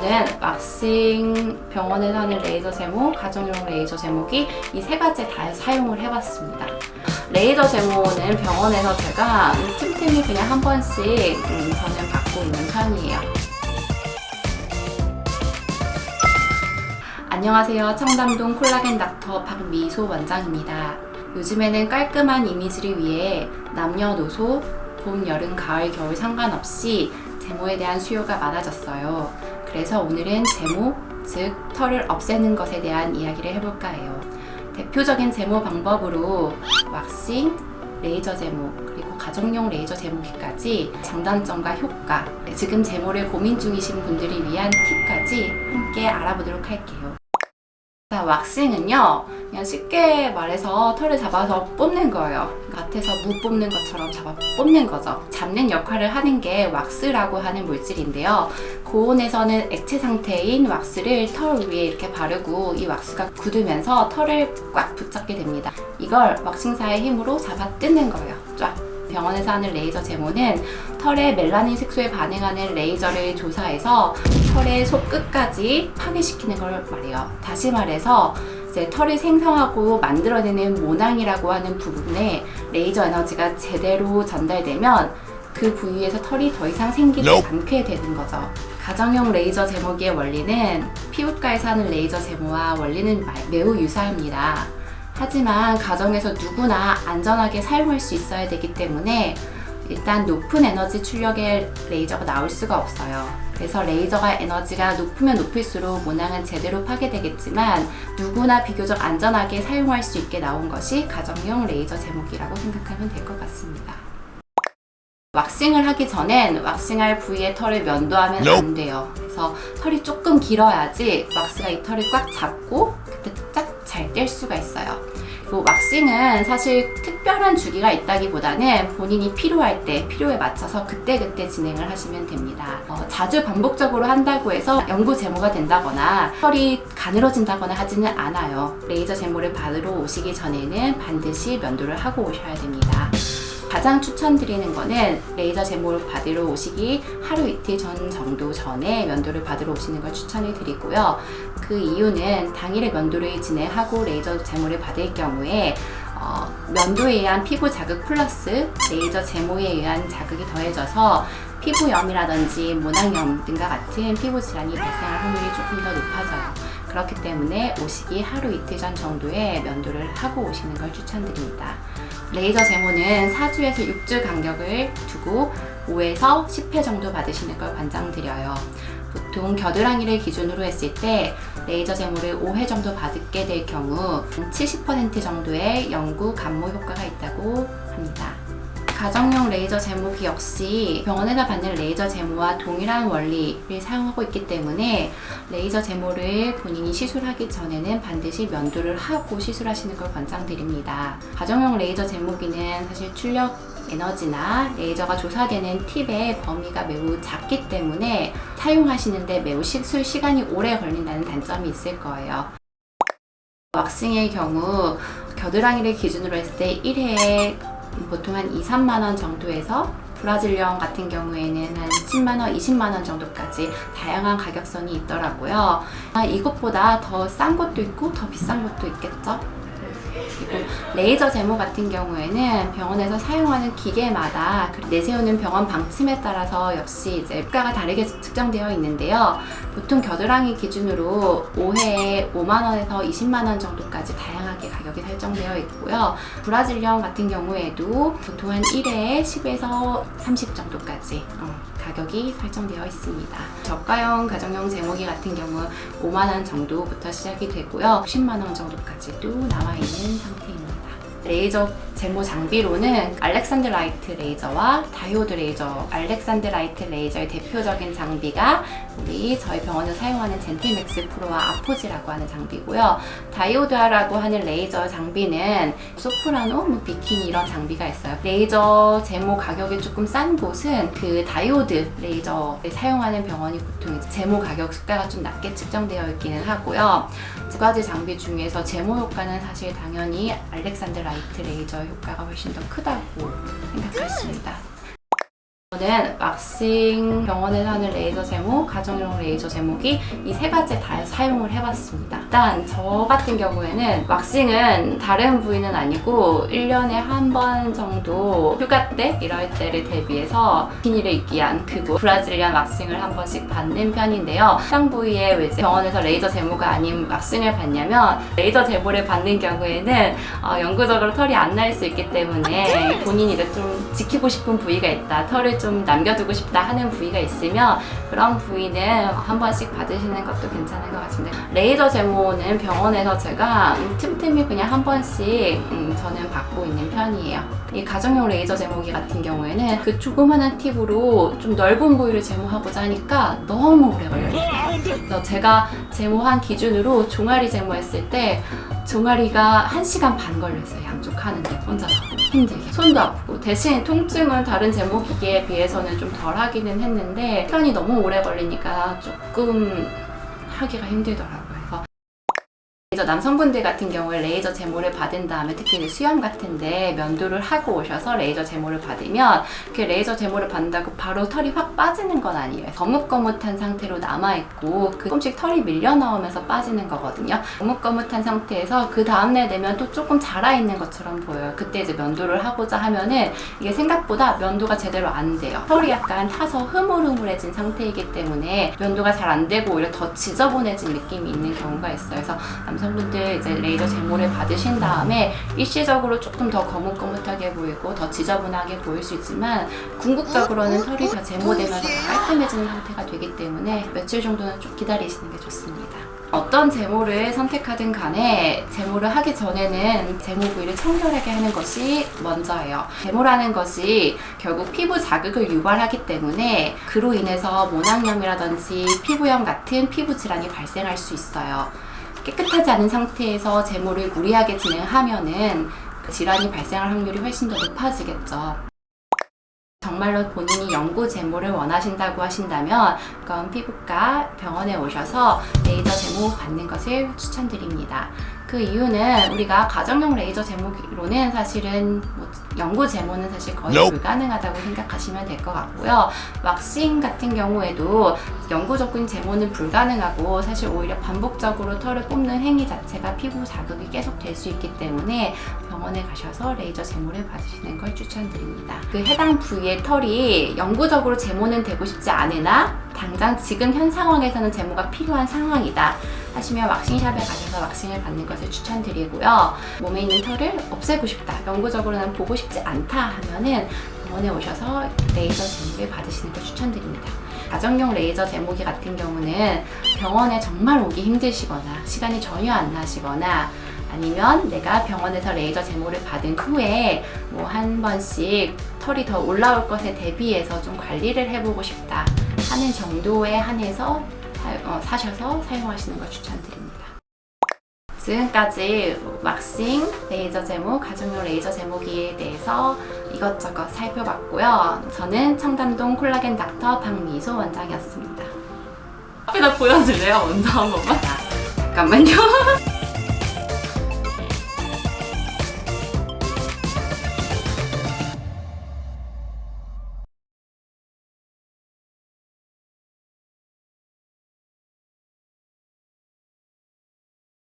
제모는 왁싱, 병원에서 하는 레이저 제모, 가정용 레이저 제모기 이 세 가지 다 사용을 해봤습니다. 레이저 제모는 병원에서 제가 틈틈이 그냥 한 번씩 저는 받고 있는 편이에요. 안녕하세요. 청담동 콜라겐 닥터 박미소 원장입니다. 요즘에는 깔끔한 이미지를 위해 남녀노소, 봄, 여름, 가을, 겨울 상관없이 제모에 대한 수요가 많아졌어요. 그래서 오늘은 제모, 즉 털을 없애는 것에 대한 이야기를 해볼까 해요. 대표적인 제모 방법으로 왁싱, 레이저 제모, 그리고 가정용 레이저 제모기까지 장단점과 효과, 지금 제모를 고민 중이신 분들을 위한 팁까지 함께 알아보도록 할게요. 자, 왁싱은요, 그냥 쉽게 말해서 털을 잡아서 뽑는 거예요. 밭에서 무 뽑는 것처럼 잡아 뽑는 거죠. 잡는 역할을 하는 게 왁스라고 하는 물질인데요. 고온에서는 액체 상태인 왁스를 털 위에 이렇게 바르고 이 왁스가 굳으면서 털을 꽉 붙잡게 됩니다. 이걸 왁싱사의 힘으로 잡아 뜯는 거예요. 쫙. 병원에서 하는 레이저 제모는 털의 멜라닌 색소에 반응하는 레이저를 조사해서 털의 속끝까지 파괴시키는 걸 말해요. 다시 말해서 이제 털을 생성하고 만들어내는 모낭이라고 하는 부분에 레이저 에너지가 제대로 전달되면 그 부위에서 털이 더 이상 생기지 않게 되는 거죠. 가정용 레이저 제모기의 원리는 피부과에서 하는 레이저 제모와 원리는 매우 유사합니다. 하지만 가정에서 누구나 안전하게 사용할 수 있어야 되기 때문에 일단 높은 에너지 출력의 레이저가 나올 수가 없어요. 그래서 레이저가 에너지가 높으면 높을수록 모낭은 제대로 파괴되겠지만 누구나 비교적 안전하게 사용할 수 있게 나온 것이 가정용 레이저 제모기라고 생각하면 될 것 같습니다. 왁싱을 하기 전엔 왁싱할 부위의 털을 면도하면 안 돼요. 그래서 털이 조금 길어야지 왁스가 이 털을 꽉 잡고 그때 짝 잘 뗄 수가 있어요. 왁싱은 사실 특별한 주기가 있다기보다는 본인이 필요할 때, 필요에 맞춰서 그때그때 진행을 하시면 됩니다. 자주 반복적으로 한다고 해서 영구 제모가 된다거나 털이 가늘어진다거나 하지는 않아요. 레이저 제모를 받으러 오시기 전에는 반드시 면도를 하고 오셔야 됩니다. 가장 추천드리는 거는 레이저 제모를 받으러 오시기 하루 이틀 전 정도 전에 면도를 받으러 오시는 걸 추천을 드리고요. 그 이유는 당일에 면도를 진행하고 레이저 제모를 받을 경우에 면도에 의한 피부 자극 플러스 레이저 제모에 의한 자극이 더해져서 피부염이라든지 모낭염 등과 같은 피부 질환이 발생할 확률이 조금 더 높아져요. 그렇기 때문에 오시기 하루 이틀 전 정도에 면도를 하고 오시는 걸 추천드립니다. 레이저 제모는 4주에서 6주 간격을 두고 5에서 10회 정도 받으시는 걸 권장드려요. 보통 겨드랑이를 기준으로 했을 때 레이저 제모를 5회 정도 받게 될 경우 70% 정도의 영구 감모 효과가 있다고 합니다. 가정용 레이저 제모기 역시 병원에서 받는 레이저 제모와 동일한 원리를 사용하고 있기 때문에 레이저 제모를 본인이 시술하기 전에는 반드시 면도를 하고 시술하시는 걸 권장드립니다. 가정용 레이저 제모기는 사실 출력 에너지나 레이저가 조사되는 팁의 범위가 매우 작기 때문에 사용하시는데 매우 시술 시간이 오래 걸린다는 단점이 있을 거예요. 왁싱의 경우 겨드랑이를 기준으로 했을 때 1회에 보통 한 2, 3만 원 정도에서 브라질리언 같은 경우에는 한 10만 원, 20만 원 정도까지 다양한 가격선이 있더라고요. 이것보다 더 싼 것도 있고 더 비싼 것도 있겠죠. 그리고 레이저 제모 같은 경우에는 병원에서 사용하는 기계마다 내세우는 병원 방침에 따라서 역시 이제 효과가 다르게 측정되어 있는데요. 보통 겨드랑이 기준으로 5회에 5만 원에서 20만 원 정도까지 다양하게 가격이 설정되어 있고요. 브라질리언 같은 경우에도 보통 한 1회에 10에서 30 정도까지 가격이 설정되어 있습니다. 저가형 가정용 제모기 같은 경우 5만 원 정도부터 시작이 되고요. 10만 원 정도까지도 나와 있는 상태입니다. 레이저 제모 장비로는 알렉산더 라이트 레이저와 다이오드 레이저, 알렉산더 라이트 레이저의 대표적인 장비가 저희 병원에서 사용하는 젠틀맥스 프로와 아포지라고 하는 장비고요. 다이오드라고 하는 레이저 장비는 소프라노, 비키니 이런 장비가 있어요. 레이저 제모 가격이 조금 싼 곳은 그 다이오드 레이저를 사용하는 병원이 보통 제모 가격 수가가 좀 낮게 측정되어 있기는 하고요. 두 가지 장비 중에서 제모 효과는 사실 당연히 알렉산더 라이트 레이저 효과가 훨씬 더 크다고 생각했습니다. 저는 왁싱, 병원에서 하는 레이저 제모, 가정용 레이저 제모기 이 세 가지 다 사용을 해봤습니다. 일단 저 같은 경우에는 왁싱은 다른 부위는 아니고 1년에 한 번 정도 휴가 때 이럴 때를 대비해서 비키니를 입기 위한 그곳 브라질리안 왁싱을 한 번씩 받는 편인데요. 해당 부위에 왜 병원에서 레이저 제모가 아닌 왁싱을 받냐면 레이저 제모를 받는 경우에는 영구적으로 털이 안 날 수 있기 때문에 본인이 좀 지키고 싶은 부위가 있다, 털을 좀 남겨두고 싶다 하는 부위가 있으면 그런 부위는 한 번씩 받으시는 것도 괜찮은 것 같습니다. 레이저 제모는 병원에서 제가 틈틈이 그냥 한 번씩 저는 받고 있는 편이에요. 이 가정용 레이저 제모기 같은 경우에는 그 조그마한 팁으로 좀 넓은 부위를 제모하고자 하니까 너무 오래 걸려요. 그래서 제가 제모한 기준으로 종아리 제모했을 때 종아리가 1시간 반 걸렸어요. 양쪽 하는데 혼자서 힘들게 손도 아프고, 대신 통증은 다른 제모 기계에 비해서는 좀 덜 하기는 했는데 시간이 너무 오래 걸리니까 조금 하기가 힘들더라고요. 그래서 남성분들 같은 경우에 레이저 제모를 받은 다음에 특히 수염 같은데 면도를 하고 오셔서 레이저 제모를 받으면 그 레이저 제모를 받는다고 바로 털이 확 빠지는 건 아니에요. 거뭇거뭇한 상태로 남아있고 조금씩 털이 밀려 나오면서 빠지는 거거든요. 거뭇거뭇한 상태에서 그 다음날 되면 또 조금 자라있는 것처럼 보여요. 그때 이제 면도를 하고자 하면은 이게 생각보다 면도가 제대로 안 돼요. 털이 약간 타서 흐물흐물해진 상태이기 때문에 면도가 잘 안 되고 오히려 더 지저분해진 느낌이 있는 경우가 있어요. 그래서 남성분들 이제 레이저 제모를 받으신 다음에 일시적으로 조금 더 거뭇거뭇하게 보이고 더 지저분하게 보일 수 있지만 궁극적으로는 털이 다 제모되면서 더 깔끔해지는 상태가 되기 때문에 며칠 정도는 좀 기다리시는 게 좋습니다. 어떤 제모를 선택하든 간에 제모를 하기 전에는 제모 부위를 청결하게 하는 것이 먼저예요. 제모라는 것이 결국 피부 자극을 유발하기 때문에 그로 인해서 모낭염이라든지 피부염 같은 피부 질환이 발생할 수 있어요. 깨끗하지 않은 상태에서 제모를 무리하게 진행하면은 질환이 발생할 확률이 훨씬 더 높아지겠죠. 정말로 본인이 영구 제모를 원하신다고 하신다면 그건 피부과 병원에 오셔서 레이저 제모 받는 것을 추천드립니다. 그 이유는 우리가 가정용 레이저 제모기로는 사실은 영구 제모는 사실 거의 불가능하다고 생각하시면 될 것 같고요. 왁싱 같은 경우에도 영구적인 제모는 불가능하고 사실 오히려 반복적으로 털을 뽑는 행위 자체가 피부 자극이 계속 될 수 있기 때문에 병원에 가셔서 레이저 제모를 받으시는 걸 추천드립니다. 그 해당 부위의 털이 영구적으로 제모는 되고 싶지 않으나 당장 지금 현 상황에서는 제모가 필요한 상황이다 하시면 왁싱샵에 가셔서 왁싱을 받는 것을 추천드리고요. 몸에 있는 털을 없애고 싶다, 영구적으로는 보고 싶지 않다 하면은 병원에 오셔서 레이저 제모를 받으시는 걸 추천드립니다. 가정용 레이저 제모기 같은 경우는 병원에 정말 오기 힘드시거나 시간이 전혀 안 나시거나 아니면 내가 병원에서 레이저 제모를 받은 후에 한 번씩 털이 더 올라올 것에 대비해서 좀 관리를 해보고 싶다 하는 정도에 한해서 사셔서 사용하시는 걸 추천드립니다. 지금까지 왁싱, 레이저 제모, 가정용 레이저 제모기에 대해서 이것저것 살펴봤고요. 저는 청담동 콜라겐 닥터 박미소 원장이었습니다. 앞에다 보여줄래요? 먼저 한 번만? 잠깐만요.